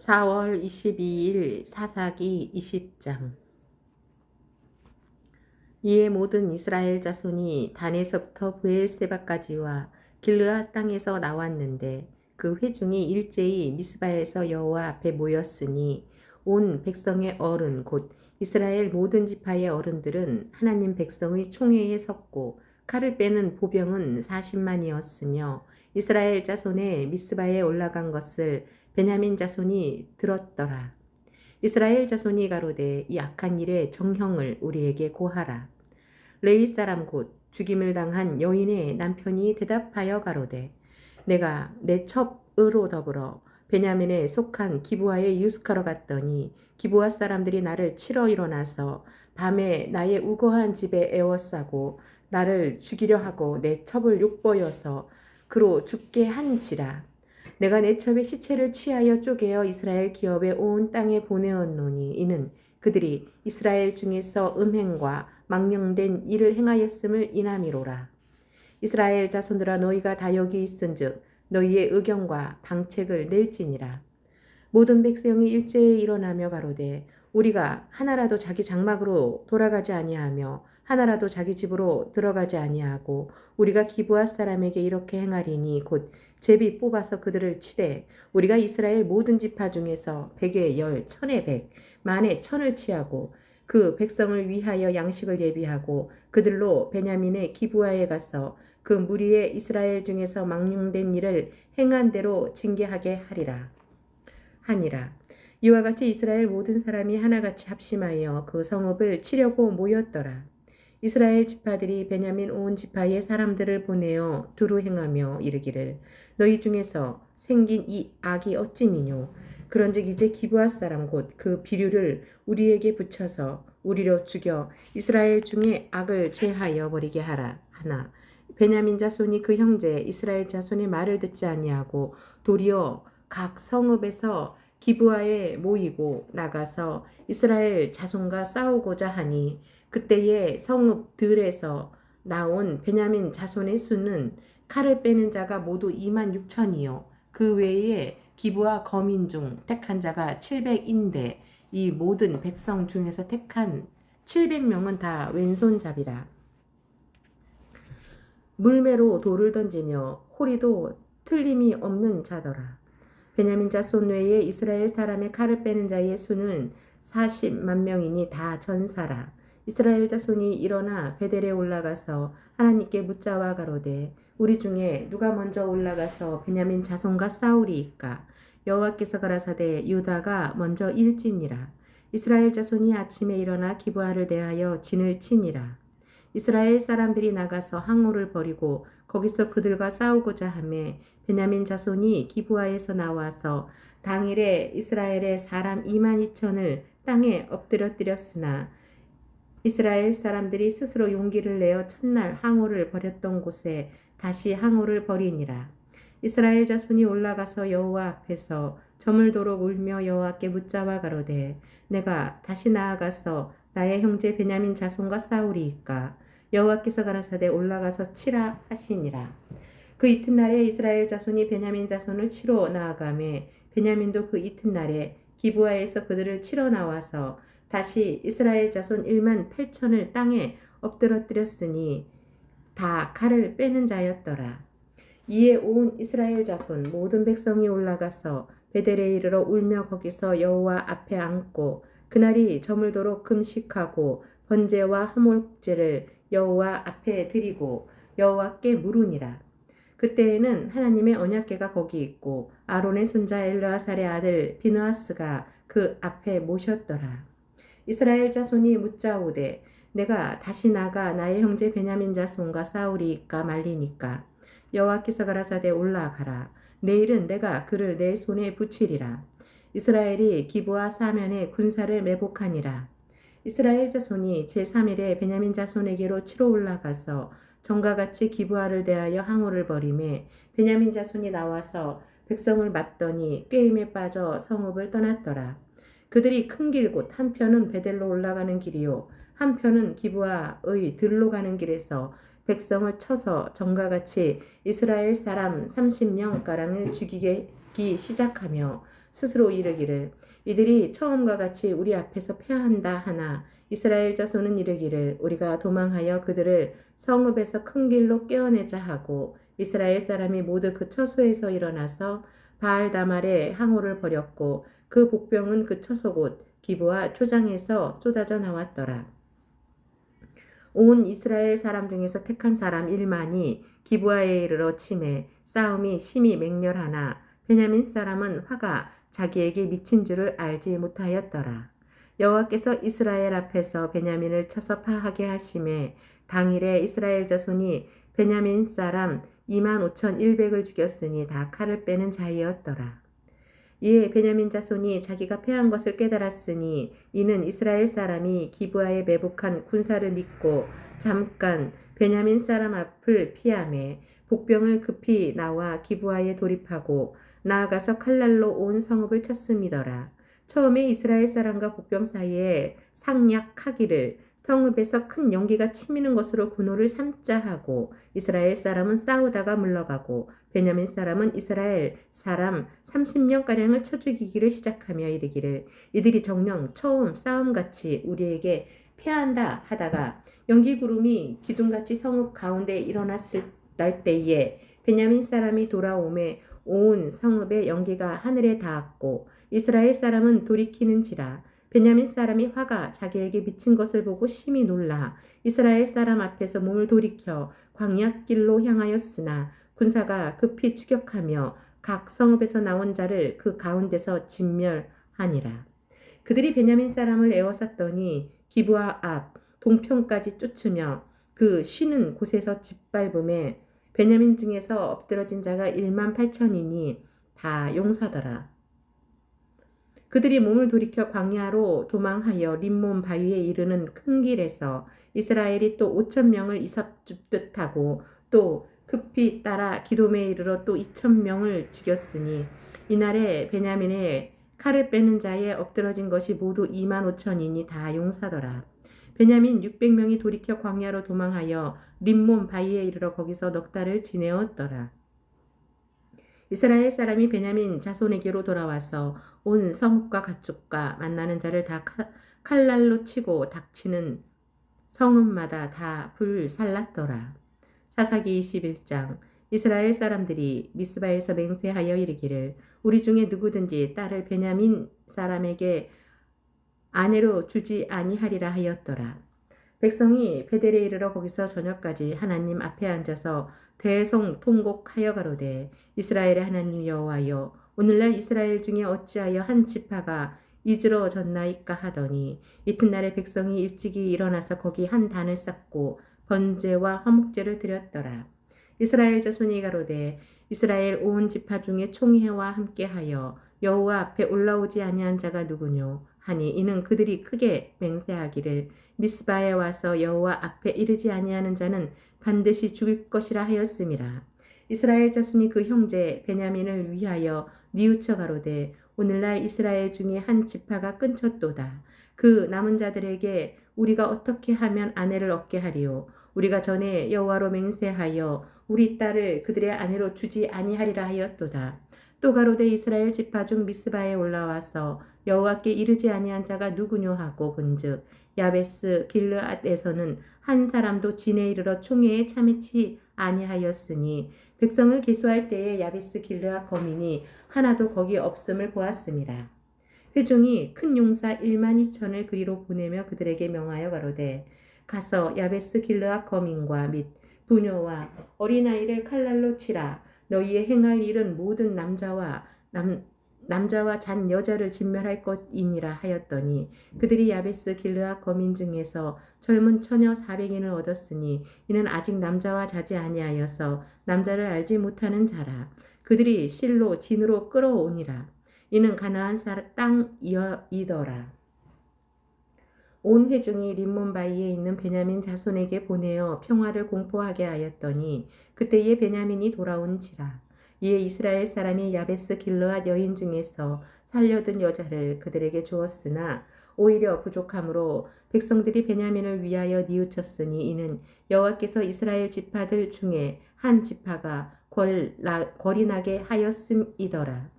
4월 22일 사사기 20장. 이에 모든 이스라엘 자손이 단에서부터 브엘세바까지와 길르앗 땅에서 나왔는데 그 회중이 일제히 미스바에서 여호와 앞에 모였으니 온 백성의 어른 곧 이스라엘 모든 지파의 어른들은 하나님 백성의 총회에 섰고 칼을 빼는 보병은 40만이었으며 이스라엘 자손의 미스바에 올라간 것을 베냐민 자손이 들었더라. 이스라엘 자손이 가로되 이 악한 일의 정형을 우리에게 고하라. 레위 사람 곧 죽임을 당한 여인의 남편이 대답하여 가로되 내가 내 첩으로 더불어 베냐민에 속한 기브아에 유숙하러 갔더니 기브아 사람들이 나를 치러 일어나서 밤에 나의 우거한 집에 에워싸고 나를 죽이려 하고 내 첩을 욕보여서 그로 죽게 한지라. 내가 내 첩의 시체를 취하여 쪼개어 이스라엘 기업의 온 땅에 보내었노니 이는 그들이 이스라엘 중에서 음행과 망령된 일을 행하였음을 인함이로라. 이스라엘 자손들아 너희가 다 여기 있은즉 너희의 의견과 방책을 낼지니라. 모든 백성이 일제히 일어나며 가로되 우리가 하나라도 자기 장막으로 돌아가지 아니하며 하나라도 자기 집으로 들어가지 아니하고 우리가 기브아 사람에게 이렇게 행하리니 곧 제비 뽑아서 그들을 치되 우리가 이스라엘 모든 지파 중에서 100에 10, 1000에 100, 만에 1000을 치하고 그 백성을 위하여 양식을 예비하고 그들로 베냐민의 기브아에 가서 그 무리의 이스라엘 중에서 망령된 일을 행한 대로 징계하게 하니라. 이와 같이 이스라엘 모든 사람이 하나같이 합심하여 그 성읍을 치려고 모였더라. 이스라엘 지파들이 베냐민 온 지파의 사람들을 보내어 두루 행하며 이르기를 너희 중에서 생긴 이 악이 어찌니뇨. 그런즉 이제 기브아 사람 곧 그 비류를 우리에게 붙여서 우리로 죽여 이스라엘 중에 악을 제하여 버리게 하나 베냐민 자손이 그 형제 이스라엘 자손의 말을 듣지 아니하고 도리어 각 성읍에서 기브아에 모이고 나가서 이스라엘 자손과 싸우고자 하니 그때의 성읍들에서 나온 베냐민 자손의 수는 칼을 빼는 자가 모두 26,000이요 그 외에 기브아 거민 중 택한 자가 700인데 이 모든 백성 중에서 택한 700명은 다 왼손잡이라. 물매로 돌을 던지며 호리도 틀림이 없는 자더라. 베냐민 자손 외에 이스라엘 사람의 칼을 빼는 자의 수는 40만 명이니 다 전사라. 이스라엘 자손이 일어나 베델에 올라가서 하나님께 묻자와 가로되 우리 중에 누가 먼저 올라가서 베냐민 자손과 싸우리이까. 여호와께서 가라사대 유다가 먼저 일지니라. 이스라엘 자손이 아침에 일어나 기브아를 대하여 진을 치니라. 이스라엘 사람들이 나가서 항우를 버리고 거기서 그들과 싸우고자 하매 베냐민 자손이 기브아에서 나와서 당일에 이스라엘의 사람 22,000을 땅에 엎드려뜨렸으나 이스라엘 사람들이 스스로 용기를 내어 첫날 항우를 버렸던 곳에 다시 항우를 버리니라. 이스라엘 자손이 올라가서 여호와 앞에서 저물도록 울며 여호와께 묻자와 가로되 내가 다시 나아가서 나의 형제 베냐민 자손과 싸우리이까. 여호와께서 가라사대 올라가서 치라 하시니라. 그 이튿날에 이스라엘 자손이 베냐민 자손을 치러 나아가매 베냐민도 그 이튿날에 기브아에서 그들을 치러 나와서 다시 이스라엘 자손 18,000을 땅에 엎드러뜨렸으니 다 칼을 빼는 자였더라. 이에 온 이스라엘 자손 모든 백성이 올라가서 베델에 이르러 울며 거기서 여호와 앞에 앉고 그날이 저물도록 금식하고 번제와 화목제를 여호와 앞에 드리고 여호와께 물으니라. 그때에는 하나님의 언약궤가 거기 있고 아론의 손자 엘르아살의 아들 비느하스가 그 앞에 모셨더라. 이스라엘 자손이 묻자오되 내가 다시 나가 나의 형제 베냐민 자손과 싸우리이까 말리니까. 여호와께서 가라사대 올라가라. 내일은 내가 그를 내 손에 붙이리라. 이스라엘이 기브아 사면에 군사를 매복하니라. 이스라엘 자손이 제3일에 베냐민 자손에게로 치러 올라가서 전과 같이 기브아를 대하여 항우를 벌이매 베냐민 자손이 나와서 백성을 맞더니 꾀임에 빠져 성읍을 떠났더라. 그들이 큰 길 곧 한편은 베델로 올라가는 길이요 한편은 기브아의 들로 가는 길에서 백성을 쳐서 전과 같이 이스라엘 사람 30명가량을 죽이기 시작하며 스스로 이르기를 이들이 처음과 같이 우리 앞에서 패한다 하나 이스라엘 자손은 이르기를 우리가 도망하여 그들을 성읍에서 큰 길로 깨어내자 하고 이스라엘 사람이 모두 그 처소에서 일어나서 바알다말에 항우를 벌였고 그 복병은 그 처소 곧 기브와 초장에서 쏟아져 나왔더라. 온 이스라엘 사람 중에서 택한 사람 1만이 기브아에 이르러 치매 싸움이 심히 맹렬하나 베냐민 사람은 화가 자기에게 미친 줄을 알지 못하였더라. 여호와께서 이스라엘 앞에서 베냐민을 쳐서 파하게 하심에 당일에 이스라엘 자손이 베냐민 사람 25,100을 죽였으니 다 칼을 빼는 자이었더라. 이에 베냐민 자손이 자기가 패한 것을 깨달았으니 이는 이스라엘 사람이 기브아에 매복한 군사를 믿고 잠깐 베냐민 사람 앞을 피하매 복병을 급히 나와 기브아에 돌입하고 나아가서 칼날로 온 성읍을 쳤음이더라. 처음에 이스라엘 사람과 복병 사이에 상약하기를 성읍에서 큰 연기가 치미는 것으로 군호를 삼자 하고 이스라엘 사람은 싸우다가 물러가고 베냐민 사람은 이스라엘 사람 30명가량을 쳐 죽이기를 시작하며 이르기를 이들이 정녕 처음 싸움같이 우리에게 패한다 하다가 연기구름이 기둥같이 성읍 가운데 일어났을 날 때에 베냐민 사람이 돌아오매 온 성읍의 연기가 하늘에 닿았고 이스라엘 사람은 돌이키는지라 베냐민 사람이 화가 자기에게 미친 것을 보고 심히 놀라 이스라엘 사람 앞에서 몸을 돌이켜 광야길로 향하였으나 군사가 급히 추격하며 각 성읍에서 나온 자를 그 가운데서 진멸하니라. 그들이 베냐민 사람을 에워쌌더니 기브아 앞 동편까지 쫓으며 그 쉬는 곳에서 짓밟음에 베냐민 중에서 엎드러진 자가 18,000이니 다 용사더라. 그들이 몸을 돌이켜 광야로 도망하여 림몬 바위에 이르는 큰 길에서 이스라엘이 또 5,000명을 이삭줍듯 하고 또 급히 따라 기돔에 이르러 또 2,000명을 죽였으니 이날에 베냐민의 칼을 빼는 자에 엎드러진 것이 모두 25,000이니 다 용사더라. 베냐민 600명이 돌이켜 광야로 도망하여 림몬 바위에 이르러 거기서 넉 달을 지내었더라. 이스라엘 사람이 베냐민 자손에게로 돌아와서 온 성읍과 가축과 만나는 자를 다 칼날로 치고 닥치는 성읍마다 다 불살랐더라. 사사기 21장 이스라엘 사람들이 미스바에서 맹세하여 이르기를 우리 중에 누구든지 딸을 베냐민 사람에게 아내로 주지 아니하리라 하였더라. 백성이 베델에 이르러 거기서 저녁까지 하나님 앞에 앉아서 대성통곡하여 가로되 이스라엘의 하나님 여호와여 오늘날 이스라엘 중에 어찌하여 한 지파가 이스러졌나이까 하더니 이튿날에 백성이 일찍이 일어나서 거기 한 단을 쌓고 번제와 화목제를 드렸더라. 이스라엘 자손이 가로되 이스라엘 온 지파 중에 총회와 함께하여 여호와 앞에 올라오지 아니한 자가 누구뇨 하니 이는 그들이 크게 맹세하기를 미스바에 와서 여호와 앞에 이르지 아니하는 자는 반드시 죽을 것이라 하였음이라. 이스라엘 자손이 그 형제 베냐민을 위하여 뉘우쳐 가로되 오늘날 이스라엘 중에 한 지파가 끊쳤도다. 그 남은 자들에게 우리가 어떻게 하면 아내를 얻게 하리요. 우리가 전에 여호와로 맹세하여 우리 딸을 그들의 아내로 주지 아니하리라 하였도다. 또 가로되 이스라엘 지파 중 미스바에 올라와서 여호와께 이르지 아니한 자가 누구뇨 하고 본즉 야베스 길르앗에서는 한 사람도 진에 이르러 총회에 참여치 아니하였으니 백성을 계수할 때에 야베스 길르앗 거민이 하나도 거기 없음을 보았음이라. 회중이 큰 용사 12,000을 그리로 보내며 그들에게 명하여 가로되 가서 야베스 길르앗 거민과 및 부녀와 어린아이를 칼날로 치라. 너희의 행할 일은 모든 남자와 잔 여자를 진멸할 것이니라 하였더니 그들이 야베스 길르앗 거민 중에서 젊은 처녀 400인을 얻었으니 이는 아직 남자와 자지 아니하여서 남자를 알지 못하는 자라. 그들이 실로 진으로 끌어오니라. 이는 가나안 땅이더라. 온 회중이 림몬 바위에 있는 베냐민 자손에게 보내어 평화를 공포하게 하였더니 그때에 베냐민이 돌아온지라. 이에 이스라엘 사람이 야베스 길르앗 여인 중에서 살려둔 여자를 그들에게 주었으나 오히려 부족함으로 백성들이 베냐민을 위하여 뉘우쳤으니 이는 여호와께서 이스라엘 지파들 중에 한 지파가 궐이 나게 하였음이더라.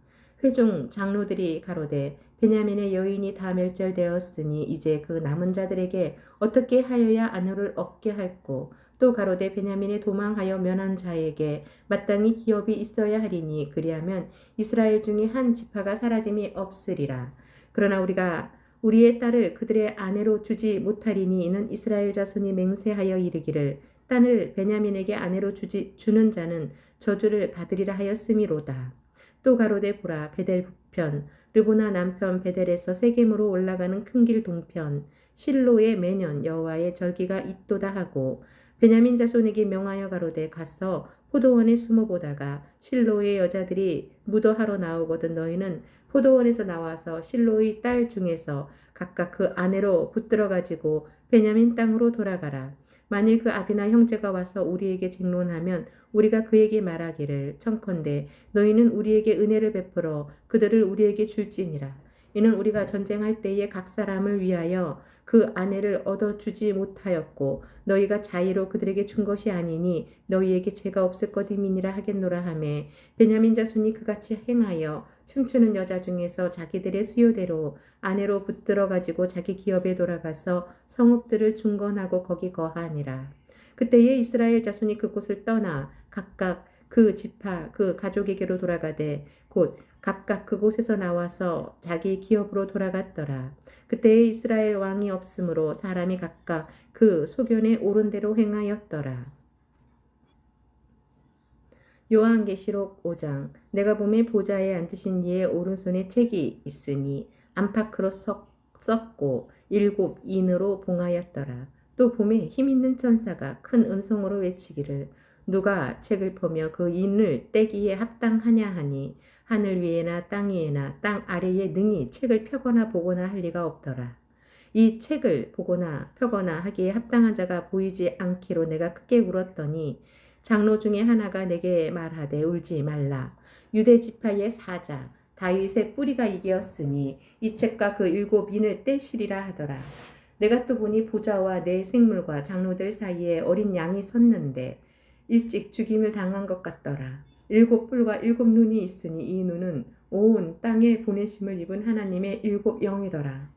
회중 장로들이 가로되 베냐민의 여인이 다 멸절되었으니 이제 그 남은 자들에게 어떻게 하여야 아내를 얻게 할꼬. 또 가로되 베냐민의 도망하여 면한 자에게 마땅히 기업이 있어야 하리니 그리하면 이스라엘 중에 한 지파가 사라짐이 없으리라. 그러나 우리가 우리의 딸을 그들의 아내로 주지 못하리니 이는 이스라엘 자손이 맹세하여 이르기를 딸을 베냐민에게 아내로 주는 자는 저주를 받으리라 하였음이로다. 또 가로되 보라 베델 북편 르보나 남편 베델에서 세겜으로 올라가는 큰 길 동편 실로에 매년 여호와의 절기가 있도다 하고 베냐민 자손에게 명하여 가로되 가서 포도원에 숨어 보다가 실로의 여자들이 무도하러 나오거든 너희는 포도원에서 나와서 실로의 딸 중에서 각각 그 아내로 붙들어 가지고 베냐민 땅으로 돌아가라. 만일 그 아비나 형제가 와서 우리에게 쟁론하면 우리가 그에게 말하기를 청컨대 너희는 우리에게 은혜를 베풀어 그들을 우리에게 줄지니라. 이는 우리가 전쟁할 때에 각 사람을 위하여 그 아내를 얻어주지 못하였고 너희가 자의로 그들에게 준 것이 아니니 너희에게 죄가 없을 것임이니라 하겠노라 하매 베냐민 자손이 그같이 행하여 춤추는 여자 중에서 자기들의 수요대로 아내로 붙들어 가지고 자기 기업에 돌아가서 성읍들을 중건하고 거기 거하니라. 그때에 이스라엘 자손이 그곳을 떠나 각각 그 지파 그 가족에게로 돌아가되 곧 각각 그곳에서 나와서 자기 기업으로 돌아갔더라. 그때에 이스라엘 왕이 없으므로 사람이 각각 그 소견에 옳은 대로 행하였더라. 요한계시록 5장 내가 보매 보좌에 앉으신 이의 오른손에 책이 있으니 안팎으로 썼고 7 인으로 봉하였더라. 또 보매 힘있는 천사가 큰 음성으로 외치기를 누가 책을 펴며 그 인을 떼기에 합당하냐 하니 하늘 위에나 땅 위에나 땅 아래에 능히 책을 펴거나 보거나 할 리가 없더라. 이 책을 보거나 펴거나 하기에 합당한 자가 보이지 않기로 내가 크게 울었더니 장로 중에 하나가 내게 말하되 울지 말라. 유대 지파의 사자 다윗의 뿌리가 이겼으니 이 책과 그 7 인을 떼시리라 하더라. 내가 또 보니 보좌와 내 생물과 장로들 사이에 어린 양이 섰는데 일찍 죽임을 당한 것 같더라. 7 뿔과 7 눈이 있으니 이 눈은 온 땅에 보내심을 입은 하나님의 7 영이더라.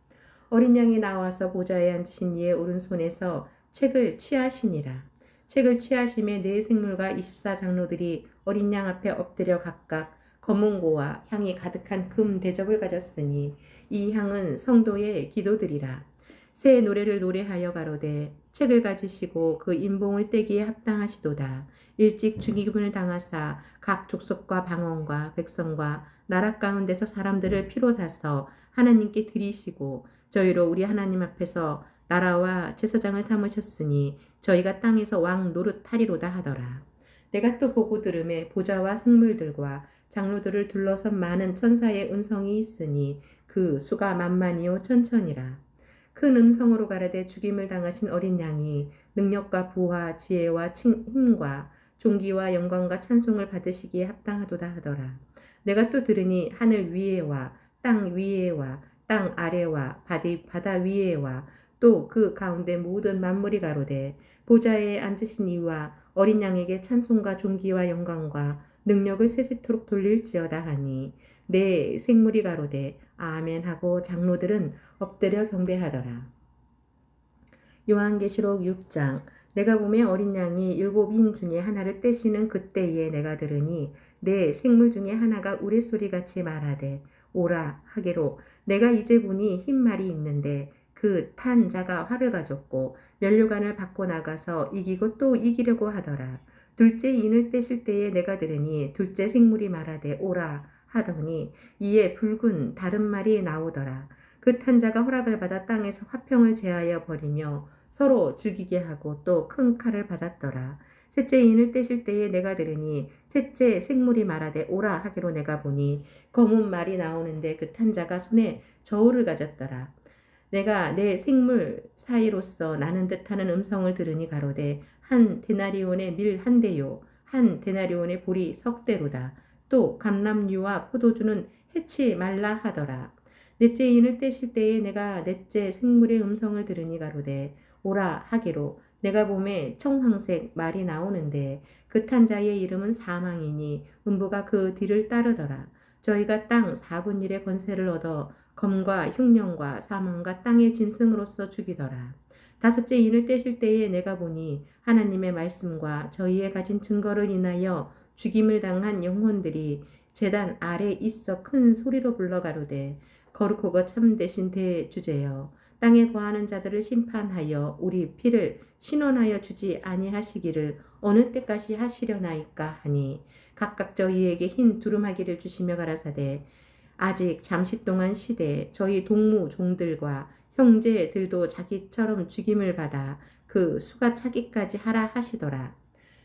어린 양이 나와서 보좌에 앉으신 이의 오른손에서 책을 취하시니라. 책을 취하심에 네 생물과 24 장로들이 어린 양 앞에 엎드려 각각 검은고와 향이 가득한 금 대접을 가졌으니 이 향은 성도의 기도들이라. 새 노래를 노래하여 가로되 책을 가지시고 그 인봉을 떼기에 합당하시도다. 일찍 죽임을 당하사 각 족속과 방언과 백성과 나라 가운데서 사람들을 피로 사서 하나님께 드리시고 저희로 우리 하나님 앞에서 나라와 제사장을 삼으셨으니 저희가 땅에서 왕 노릇하리로다 하더라. 내가 또 보고 들음에 보좌와 생물들과 장로들을 둘러선 많은 천사의 음성이 있으니 그 수가 만만이요 천천이라. 큰 음성으로 가라되 죽임을 당하신 어린 양이 능력과 부와 지혜와 힘과 존귀와 영광과 찬송을 받으시기에 합당하도다 하더라. 내가 또 들으니 하늘 위에와 땅 위에와 땅 아래와 바다 위에와 또 그 가운데 모든 만물이 가로되 보좌에 앉으신 이와 어린 양에게 찬송과 존귀와 영광과 능력을 세세토록 돌릴지어다 하니 내 생물이 가로되 아멘 하고 장로들은 엎드려 경배하더라. 요한계시록 6장 내가 보매 어린 양이 7 인 중에 하나를 떼시는 그때에 내가 들으니 내 생물 중에 하나가 우레소리같이 말하되 오라 하기로 내가 이제 보니 흰 말이 있는데 그 탄 자가 활을 가졌고 면류관을 받고 나가서 이기고 또 이기려고 하더라. 둘째 인을 떼실 때에 내가 들으니 둘째 생물이 말하되 오라 하더니 이에 붉은 다른 말이 나오더라. 그 탄 자가 허락을 받아 땅에서 화평을 제하여 버리며 서로 죽이게 하고 또 큰 칼을 받았더라. 셋째 인을 떼실 때에 내가 들으니 셋째 생물이 말하되 오라 하기로 내가 보니 검은 말이 나오는데 그 탄 자가 손에 저울을 가졌더라. 내가 내 생물 사이로서 나는 듯하는 음성을 들으니 가로되 한 데나리온의 밀 한 대요 한 데나리온의 보리 석 대로다. 또 감람류와 포도주는 해치 말라 하더라. 넷째 인을 떼실 때에 내가 넷째 생물의 음성을 들으니 가로되 오라 하기로 내가 봄에 청황색 말이 나오는데 그 탄 자의 이름은 사망이니 음부가 그 뒤를 따르더라. 저희가 땅 4분 1의 권세를 얻어 검과 흉령과 사망과 땅의 짐승으로서 죽이더라. 다섯째 인을 떼실 때에 내가 보니 하나님의 말씀과 저희의 가진 증거를 인하여 죽임을 당한 영혼들이 제단 아래 있어 큰 소리로 불러 가로되 거룩하고 참되신 대주제여 땅에 거하는 자들을 심판하여 우리 피를 신원하여 주지 아니하시기를 어느 때까지 하시려나이까 하니 각각 저희에게 흰 두루마기를 주시며 가라사대 아직 잠시 동안 시대 저희 동무 종들과 형제들도 자기처럼 죽임을 받아 그 수가 차기까지 하라 하시더라.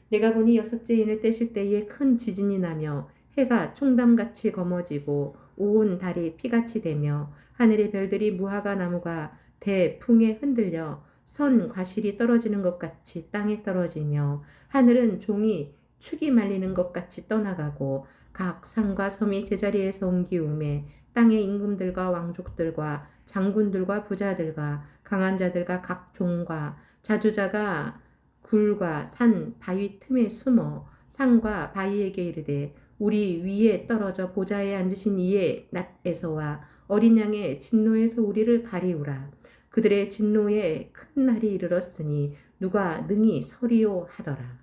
내가 보니 여섯째 인을 떼실 때에 큰 지진이 나며 해가 총담같이 검어지고 온 달이 피같이 되며 하늘의 별들이 무화과 나무가 대풍에 흔들려 선 과실이 떨어지는 것 같이 땅에 떨어지며 하늘은 종이 축이 말리는 것 같이 떠나가고 각 산과 섬이 제자리에서 옮기우매 땅의 임금들과 왕족들과 장군들과 부자들과 강한 자들과 각 종과 자주자가 굴과 산 바위 틈에 숨어 산과 바위에게 이르되 우리 위에 떨어져 보좌에 앉으신 이의 낫에서와 어린 양의 진노에서 우리를 가리우라. 그들의 진노에 큰 날이 이르렀으니 누가 능히 서리오 하더라.